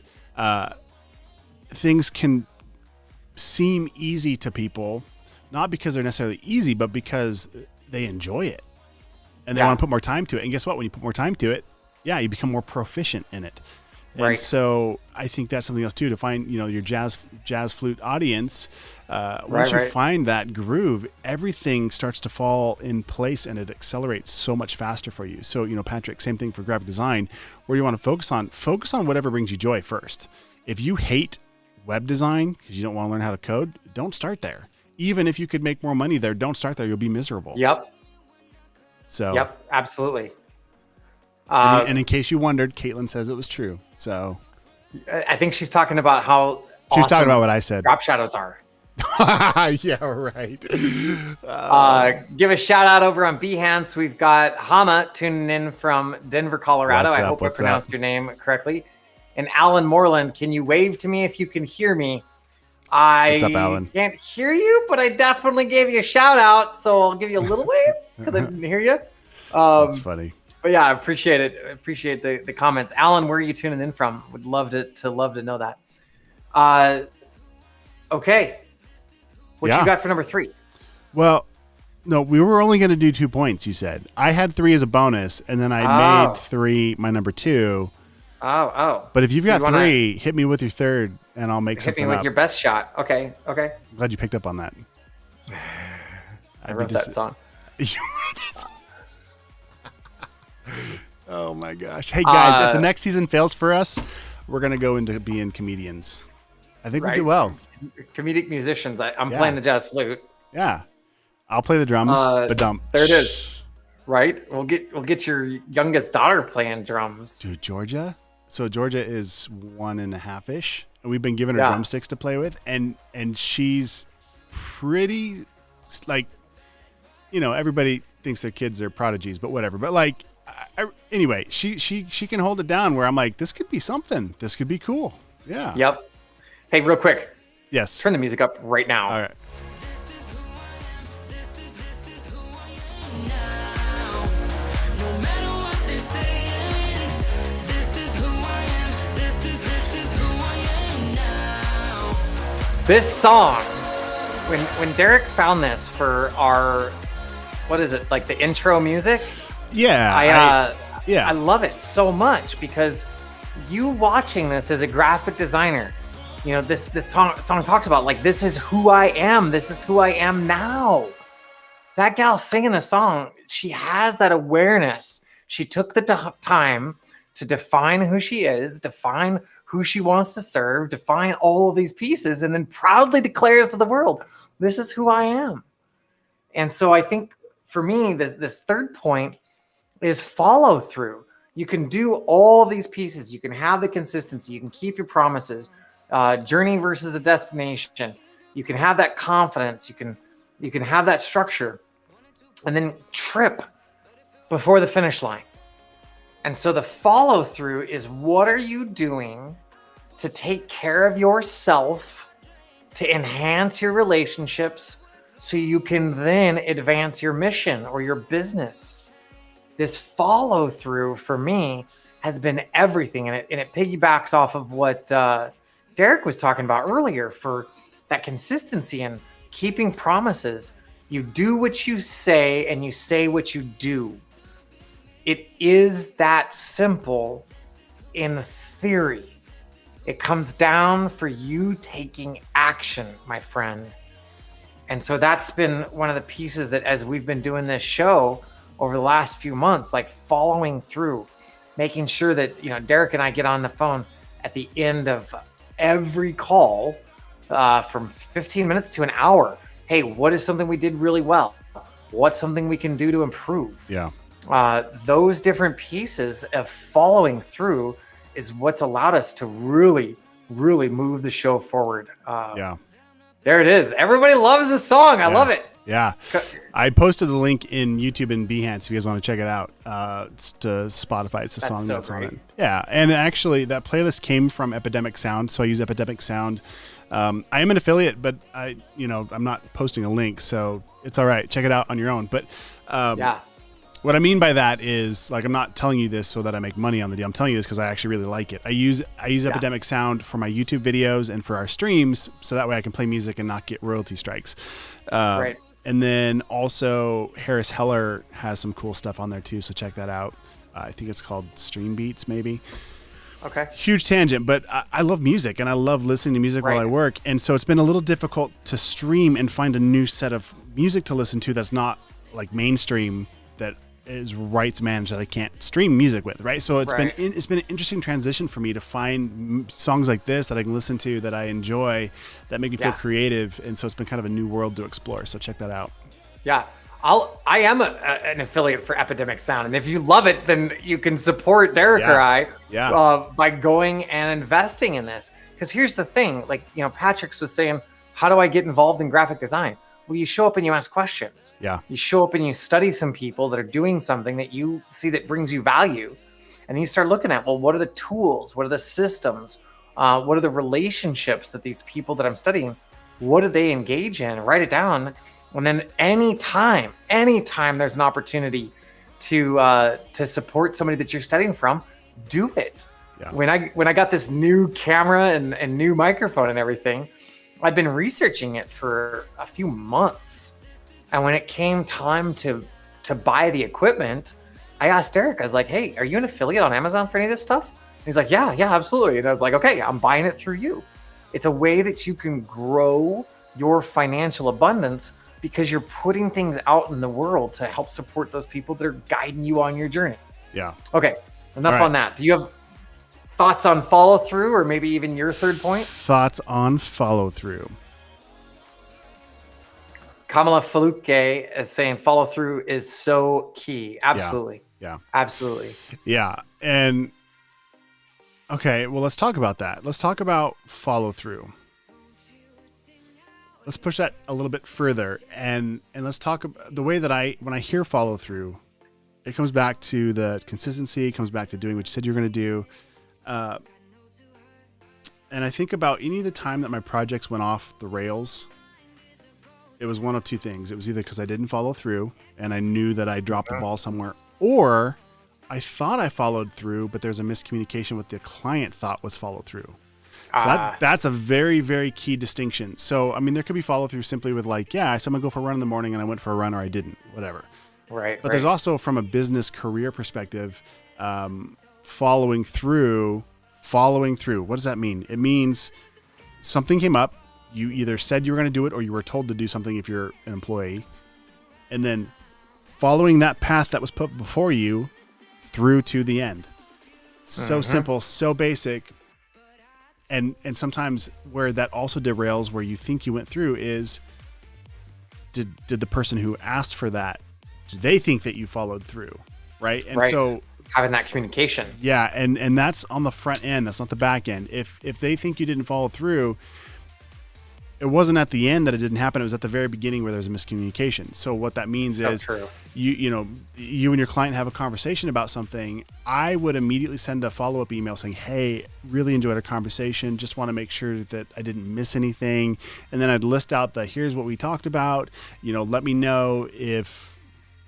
things can seem easy to people, not because they're necessarily easy, but because they enjoy it and they want to put more time to it. And guess what? When you put more time to it, you become more proficient in it. And so I think that's something else too, to find, your jazz flute audience. Once you find that groove, everything starts to fall in place and it accelerates so much faster for you. So, Patrick, same thing for graphic design. Where you want to focus on whatever brings you joy first. If you hate web design because you don't want to learn how to code, don't start there. even if you could make more money there, don't start there. You'll be miserable. Yep. So. Yep. Absolutely. And in case you wondered, Caitlin says it was true. So. I think she's talking about how. She was talking about what I said. Drop shadows are. Yeah, right. Give a shout out over on Behance. We've got Hama tuning in from Denver, Colorado. I hope I pronounced your name correctly. And Alan Moreland, can you wave to me if you can hear me? What's up, Alan? Can't hear you, but I definitely gave you a shout out, so I'll give you a little wave because I didn't hear you. That's funny. But yeah, I appreciate it. I appreciate the comments. Alan, where are you tuning in from? Would love to know that. Okay. What you got for number 3? Well, no, we were only going to do 2 points, you said. I had 3 as a bonus, and then I made 3 my number 2. Oh. But if you've got 3, hit me with your third, and I'll make something up. Hit me with your best shot. Okay. I'm glad you picked up on that. I wrote that song. You wrote that song. Oh, my gosh. Hey, guys, if the next season fails for us, we're going to go into being comedians. I think we do well. Comedic musicians. I'm playing the jazz flute. Yeah. I'll play the drums. Ba-dump. There it is. Right? We'll get your youngest daughter playing drums. Dude, Georgia? So Georgia is 1.5-ish. And we've been giving her drumsticks to play with. And she's pretty, like, everybody thinks their kids are prodigies, but whatever. But like, anyway, she can hold it down where I'm like, this could be something. This could be cool. Yeah. Yep. Hey, real quick. Yes. Turn the music up right now. All right. This song, when Derrick found this for our, what is it, like the intro music? Yeah. I love it so much because you watching this as a graphic designer, this song talks about like, this is who I am. This is who I am now. That gal singing the song, she has that awareness. She took the time to define who she is, define who she wants to serve, define all of these pieces, and then proudly declares to the world, this is who I am. And so I think for me, this third point is follow through. You can do all of these pieces. You can have the consistency. You can keep your promises. Journey versus the destination. You can have that confidence. You can have that structure, and then trip before the finish line. And so the follow through is, what are you doing to take care of yourself, to enhance your relationships, so you can then advance your mission or your business? This follow through for me has been everything, and it piggybacks off of what Derrick was talking about earlier for that consistency and keeping promises. You do what you say and you say what you do. It is that simple in theory. It comes down for you taking action, my friend. And so that's been one of the pieces that as we've been doing this show over the last few months, like following through, making sure that, Derrick and I get on the phone at the end of every call from 15 minutes to an hour. Hey, what is something we did really well? What's something we can do to improve? Yeah. Those different pieces of following through is what's allowed us to really, really move the show forward. There it is. Everybody loves this song. I love it. Yeah. I posted the link in YouTube and Behance if you guys want to check it out. It's to Spotify. It's the song that's on it. Yeah. And actually, that playlist came from Epidemic Sound, so I use Epidemic Sound. I am an affiliate, but I'm not posting a link, so it's all right. Check it out on your own. But what I mean by that is, like, I'm not telling you this so that I make money on the deal. I'm telling you this because I actually really like it. I use Epidemic Sound for my YouTube videos and for our streams, so that way I can play music and not get royalty strikes. Right. And then also Harris Heller has some cool stuff on there too, so check that out. I think it's called Stream Beats, maybe. Okay. Huge tangent, but I love music and I love listening to music while I work. And so it's been a little difficult to stream and find a new set of music to listen to that's not like mainstream that is rights managed that I can't stream music with, right? So it's been an interesting transition for me to find songs like this that I can listen to that I enjoy, that make me feel creative, and so it's been kind of a new world to explore. So check that out. Yeah. I am an affiliate for Epidemic Sound, and if you love it, then you can support Derrick or I by going and investing in this. Because here's the thing, like, you know, Patrick's was saying, how do I get involved in graphic design? Well, you show up and you ask questions. Yeah. You show up and you study some people that are doing something that you see that brings you value, and then you start looking at, well, what are the tools? What are the systems? What are the relationships that these people that I'm studying, what do they engage in? Write it down. And then anytime there's an opportunity to support somebody that you're studying from, do it. Yeah. When I got this new camera and new microphone and everything, I've been researching it for a few months. And when it came time to buy the equipment, I asked Derrick, I was like, hey, are you an affiliate on Amazon for any of this stuff? And he's like, yeah, absolutely. And I was like, okay, I'm buying it through you. It's a way that you can grow your financial abundance, because you're putting things out in the world to help support those people that are guiding you on your journey. Yeah. Okay. Enough on that. Do you have thoughts on follow through, or maybe even your third point? Thoughts on follow through. Kamala Faluke is saying follow through is so key. Absolutely. Yeah. Absolutely. Yeah. And okay, well, let's talk about that. Let's talk about follow through. Let's push that a little bit further, and let's talk about the way that when I hear follow through, it comes back to the consistency. It comes back to doing what you said you're going to do. And I think about any of the time that my projects went off the rails, it was one of two things. It was either because I didn't follow through and I knew that I dropped the ball somewhere, or I thought I followed through, but there's a miscommunication with the client thought was follow through. So that's a very, very key distinction. So, I mean, there could be follow through simply with like, yeah, I said I'm going to go for a run in the morning and I went for a run, or I didn't, whatever. Right. But there's also, from a business career perspective, following through. What does that mean? It means something came up. You either said you were going to do it, or you were told to do something if you're an employee. And then following that path that was put before you through to the end. So simple, so basic. And sometimes where that also derails where you think you went through is, did the person who asked for that, do they think that you followed through? Right. And so having that communication. Yeah. And that's on the front end. That's not the back end. If they think you didn't follow through, it wasn't at the end that it didn't happen. It was at the very beginning where there's a miscommunication. So what that means is you and your client have a conversation about something. I would immediately send a follow-up email saying, hey, really enjoyed our conversation. Just want to make sure that I didn't miss anything. And then I'd list out here's what we talked about. Let me know if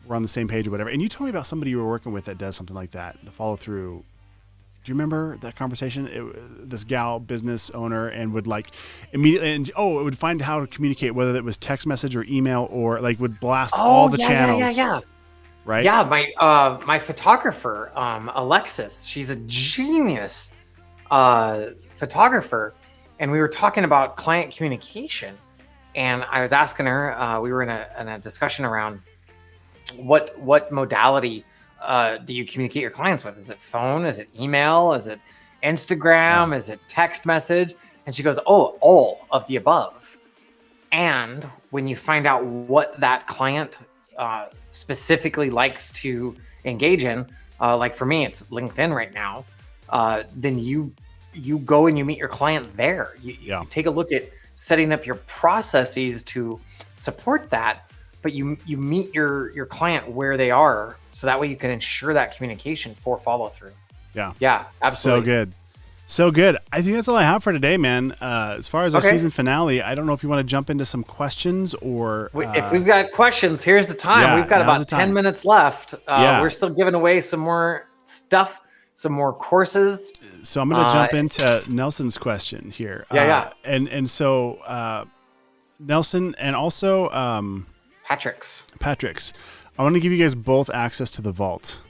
we're on the same page or whatever. And you told me about somebody you were working with that does something like that, the follow through. Do you remember that conversation? This gal, business owner, and would like immediately, it would find how to communicate, whether it was text message or email, or like would blast all the channels. Yeah. Right. Yeah. My photographer, Alexis, she's a genius photographer. And we were talking about client communication, and I was asking her, we were in a discussion around what modality do you communicate your clients with? Is it phone? Is it email? Is it Instagram? Is it text message? And she goes, all of the above. And when you find out what that client specifically likes to engage in, like for me, it's LinkedIn right now, then you go and you meet your client there. You take a look at setting up your processes to support that. But you meet your client where they are, so that way you can ensure that communication for follow through. Yeah, absolutely. So good. I think that's all I have for today, man. As far as our season finale, I don't know if you want to jump into some questions or if we've got questions, here's the time. We've got about 10 minutes left. We're still giving away some more stuff, some more courses. So I'm going to jump into Nelson's question here. And so Nelson, and also Patrick's. I want to give you guys both access to the vault.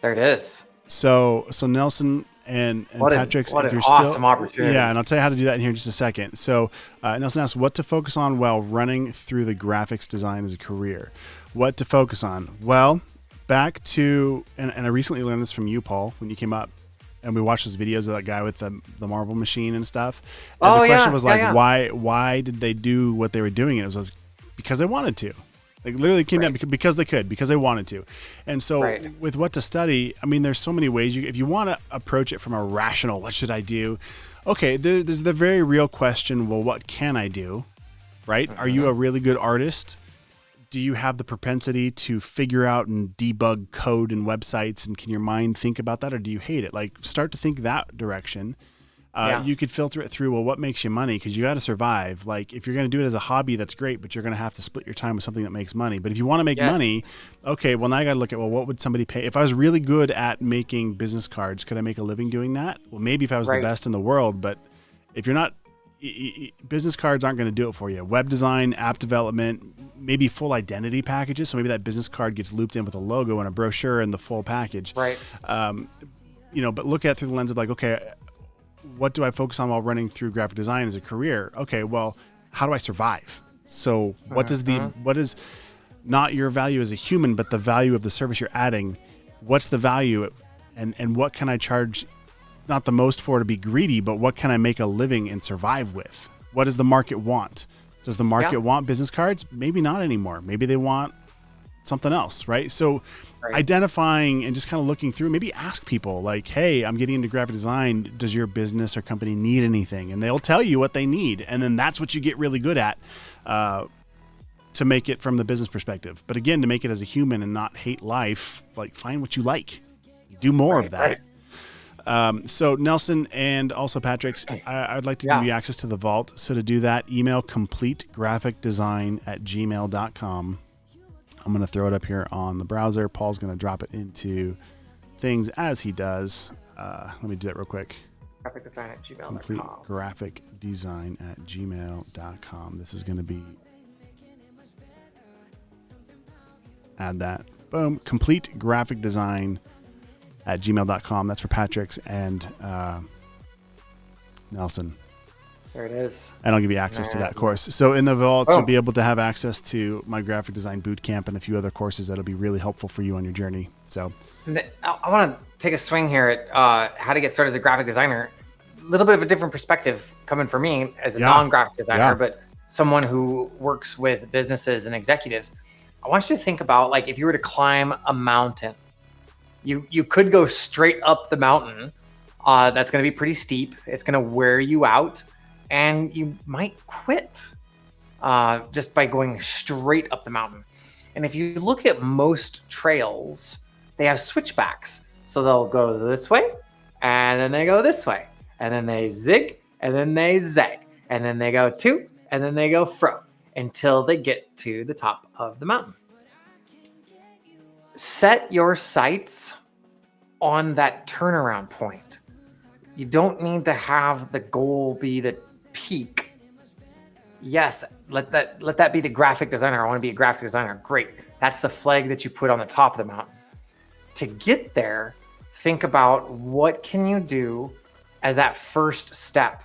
There it is. So Nelson and Patrick's, what an awesome opportunity. Yeah, and I'll tell you how to do that in here in just a second. So Nelson asked what to focus on while running through the graphics design as a career. What to focus on? Well, back to, and I recently learned this from you, Paul, when you came up and we watched those videos of that guy with the marble machine and stuff. And the question was why did they do what they were doing? And it was because they wanted to. Like literally came down because they could, because they wanted to. And so with what to study, I mean, there's so many ways if you want to approach it from a rational, what should I do? Okay. There's the very real question. Well, what can I do? Right. Are you a really good artist? Do you have the propensity to figure out and debug code and websites, and can your mind think about that, or do you hate it? Like start to think that direction. You could filter it through, well, what makes you money? Because you got to survive. Like if you're going to do it as a hobby, that's great, but you're going to have to split your time with something that makes money. But if you want to make money, okay, well, now I got to look at, well, what would somebody pay? If I was really good at making business cards, could I make a living doing that? Well, maybe if I was the best in the world, but if you're not, business cards aren't going to do it for you. Web design, app development, maybe full identity packages. So maybe that business card gets looped in with a logo and a brochure and the full package. Right. But look at it through the lens of like, okay, what do I focus on while running through graphic design as a career? Okay, well, how do I survive? So what is not your value as a human, but the value of the service you're adding? What's the value and what can I charge, not the most for to be greedy, but what can I make a living and survive with? What does the market want? Does the market want business cards? Maybe not anymore. Maybe they want something else, right? So identifying and just kind of looking through, maybe ask people like, hey, I'm getting into graphic design. Does your business or company need anything? And they'll tell you what they need. And then that's what you get really good at to make it from the business perspective. But again, to make it as a human and not hate life, like find what you like. Do more of that. So Nelson and also Patrick's, I'd like to give you access to the vault. So to do that, email completegraphicdesign@gmail.com. I'm going to throw it up here on the browser. Paul's going to drop it into things as he does. Let me do that real quick. Graphicdesign@gmail.com. Completegraphicdesign@gmail.com. This is going to be, add that. Boom. Completegraphicdesign@gmail.com. That's for Patrick's and Nelson. There it is. And I'll give you access to that course. So in the vault, you'll be able to have access to my graphic design bootcamp and a few other courses that'll be really helpful for you on your journey. So I want to take a swing here at how to get started as a graphic designer. A little bit of a different perspective coming from me as a non-graphic designer, but someone who works with businesses and executives. I want you to think about, like, if you were to climb a mountain, you could go straight up the mountain. That's going to be pretty steep. It's going to wear you out. And you might quit just by going straight up the mountain. And if you look at most trails, they have switchbacks. So they'll go this way, and then they go this way, and then they zig, and then they zag, and then they go to, and then they go fro, until they get to the top of the mountain. Set your sights on that turnaround point. You don't need to have the goal be the peak. Yes, let that be the graphic designer. I want to be a graphic designer. Great. That's the flag that you put on the top of the mountain. To get there, think about what can you do as that first step,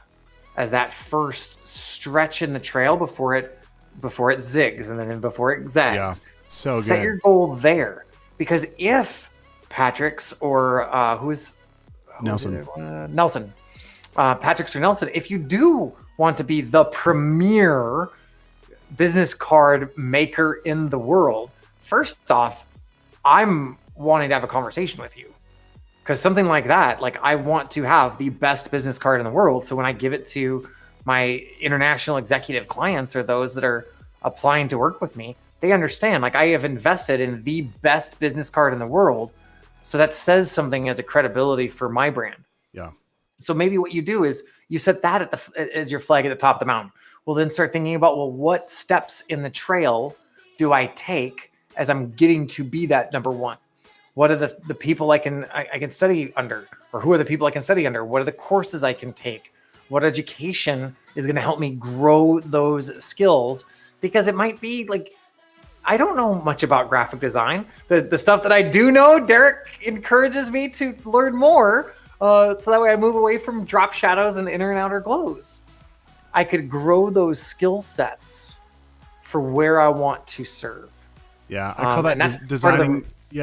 as that first stretch in the trail before it zigs and then before it zags. Yeah, so good. Set your goal there, because if Patrick's or Nelson, Patrick's or Nelson, if you do want to be the premier business card maker in the world, first off, I'm wanting to have a conversation with you, because something like that, like, I want to have the best business card in the world. So when I give it to my international executive clients or those that are applying to work with me, they understand, like, I have invested in the best business card in the world. So that says something as a credibility for my brand. Yeah. So maybe what you do is you set that as your flag at the top of the mountain. Well, then start thinking about, well, what steps in the trail do I take as I'm getting to be that number one? What are the people I can study under, or who are the people I can study under? What are the courses I can take? What education is going to help me grow those skills? Because it might be like, I don't know much about graphic design. The stuff that I do know, Derrick encourages me to learn more. So that way I move away from drop shadows and inner and outer glows. I could grow those skill sets for where I want to serve. Yeah, I call that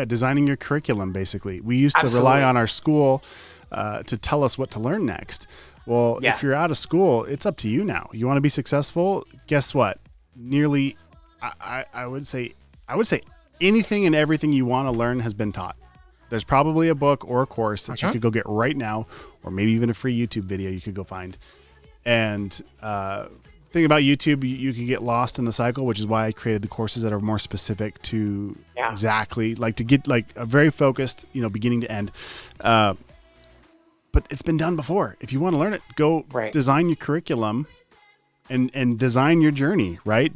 designing your curriculum. Basically, we used to rely on our school to tell us what to learn next. Well, if you're out of school, it's up to you now. You want to be successful? Guess what? Nearly, I would say anything and everything you want to learn has been taught. There's probably a book or a course that you could go get right now, or maybe even a free YouTube video you could go find. And thing about YouTube, you can get lost in the cycle, which is why I created the courses that are more specific to exactly like to get like a very focused, beginning to end. But it's been done before. If you want to learn it, go design your curriculum and design your journey, right?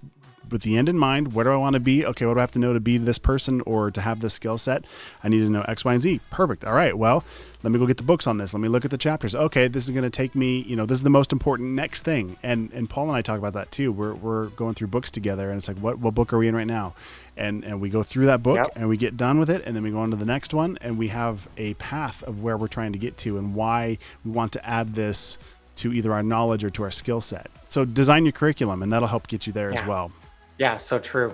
With the end in mind. Where do I want to be? Okay, what do I have to know to be this person or to have this skill set? I need to know X, Y, and Z. Perfect. All right, well, let me go get the books on this. Let me look at the chapters. Okay, this is going to take me, this is the most important next thing. And Paul and I talk about that too. We're going through books together, and it's like, what book are we in right now? And we go through that book and we get done with it, and then we go on to the next one, and we have a path of where we're trying to get to and why we want to add this to either our knowledge or to our skill set. So design your curriculum, and that'll help get you there as well. Yeah, so true.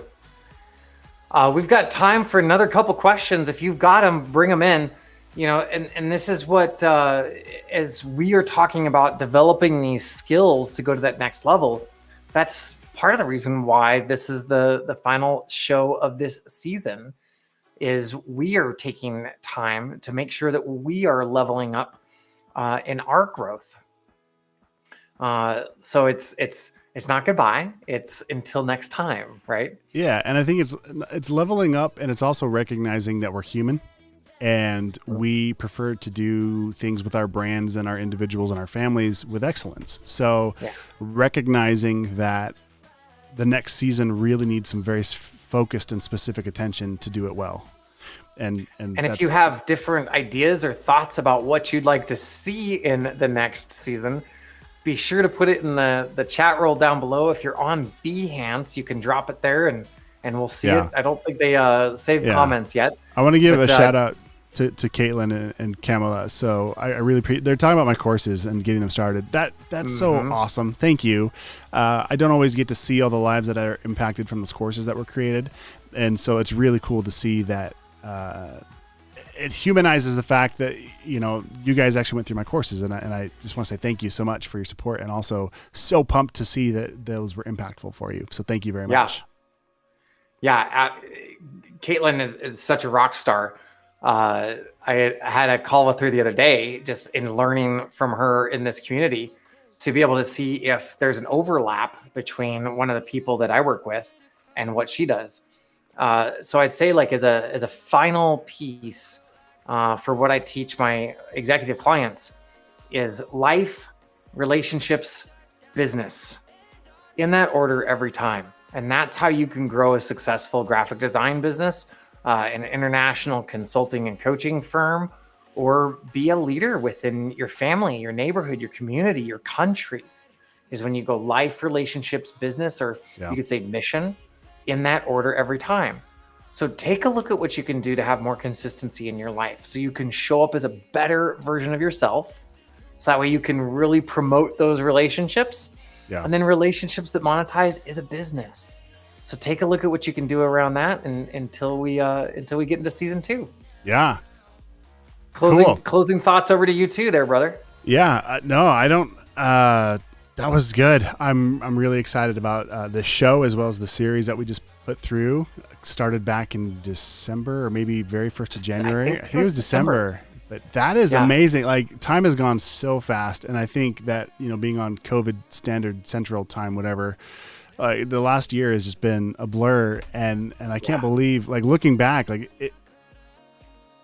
We've got time for another couple questions. If you've got them, bring them in. And this is what, as we are talking about developing these skills to go to that next level, that's part of the reason why this is the final show of this season, is we are taking time to make sure that we are leveling up in our growth. So it's not goodbye. It's until next time, right? Yeah, and I think it's leveling up, and it's also recognizing that we're human, and we prefer to do things with our brands and our individuals and our families with excellence. So recognizing that the next season really needs some very focused and specific attention to do it well. And if you have different ideas or thoughts about what you'd like to see in the next season, be sure to put it in the chat roll down below. If you're on Behance, you can drop it there and we'll see it. I don't think they saved comments yet. I want to give a shout out to Caitlin and Kamala. So I really appreciate, they're talking about my courses and getting them started. That's so awesome. Thank you. I don't always get to see all the lives that are impacted from those courses that were created. And so it's really cool to see that it humanizes the fact that, you guys actually went through my courses, and I just want to say thank you so much for your support, and also so pumped to see that those were impactful for you. So thank you very much. Yeah. Caitlin is such a rock star. I had a call with her the other day, just in learning from her in this community, to be able to see if there's an overlap between one of the people that I work with and what she does. So I'd say, like, as a final piece, for what I teach my executive clients, is life, relationships, business, in that order every time. And that's how you can grow a successful graphic design business, an international consulting and coaching firm, or be a leader within your family, your neighborhood, your community, your country, is when you go life, relationships, business, or you could say mission, in that order every time. So take a look at what you can do to have more consistency in your life, so you can show up as a better version of yourself. So that way you can really promote those relationships. Yeah. And then relationships that monetize is a business. So take a look at what you can do around that, and until we get into season 2. Yeah. Closing thoughts over to you too there, brother. Yeah. No, I don't. That was good. I'm really excited about this show, as well as the series that we just put through. Started back in December, or maybe very first of January. I think it was December. But that is amazing. Like, time has gone so fast, and I think that being on COVID standard Central Time, whatever, the last year has just been a blur, and I can't believe, like, looking back, like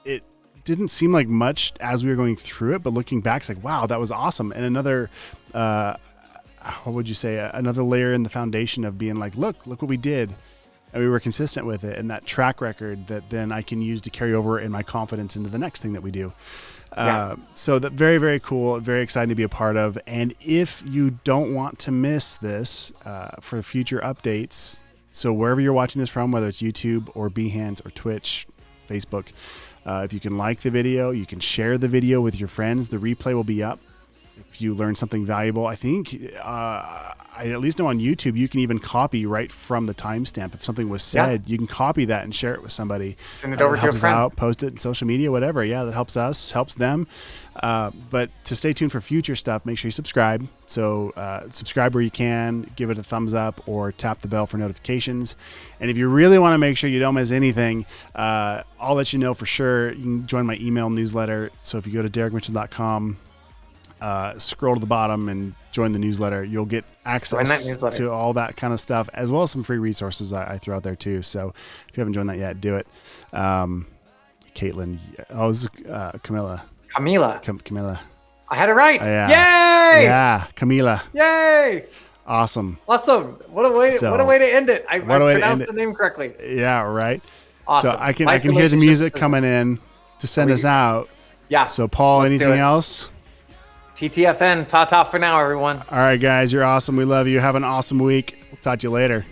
it didn't seem like much as we were going through it, but looking back, it's like, wow, that was awesome. And another what would you say, another layer in the foundation of being like, look what we did, and we were consistent with it, and that track record that then I can use to carry over in my confidence into the next thing that we do. So that very, very cool, very exciting to be a part of. And if you don't want to miss this for future updates, so wherever you're watching this from, whether it's YouTube or Behance or Twitch, Facebook, if you can like the video, you can share the video with your friends. The replay will be up. if you learn something valuable, I think I at least know on YouTube you can even copy right from the timestamp. If something was said, you can copy that and share it with somebody. Send it over to a friend. Out, post it in social media, whatever. Yeah, that helps us, helps them. But to stay tuned for future stuff, make sure you subscribe. So subscribe where you can, give it a thumbs up, or tap the bell for notifications. And if you really want to make sure you don't miss anything, I'll let you know for sure. You can join my email newsletter. So if you go to derrickmitchell.com, scroll to the bottom and join the newsletter, you'll get access to all that kind of stuff, as well as some free resources I throw out there too. So if you haven't joined that yet, do it. Caitlin, this is Camilla. Camilla. I had it right. Yeah. Yay! Yeah, Camila. Yay! Awesome. What a way to end it. I pronounced the name correctly. Yeah, right. Awesome. So I can hear the music coming in to send us out. Yeah. So Paul, anything else? TTFN. Ta-ta for now, everyone. All right, guys. You're awesome. We love you. Have an awesome week. We'll talk to you later.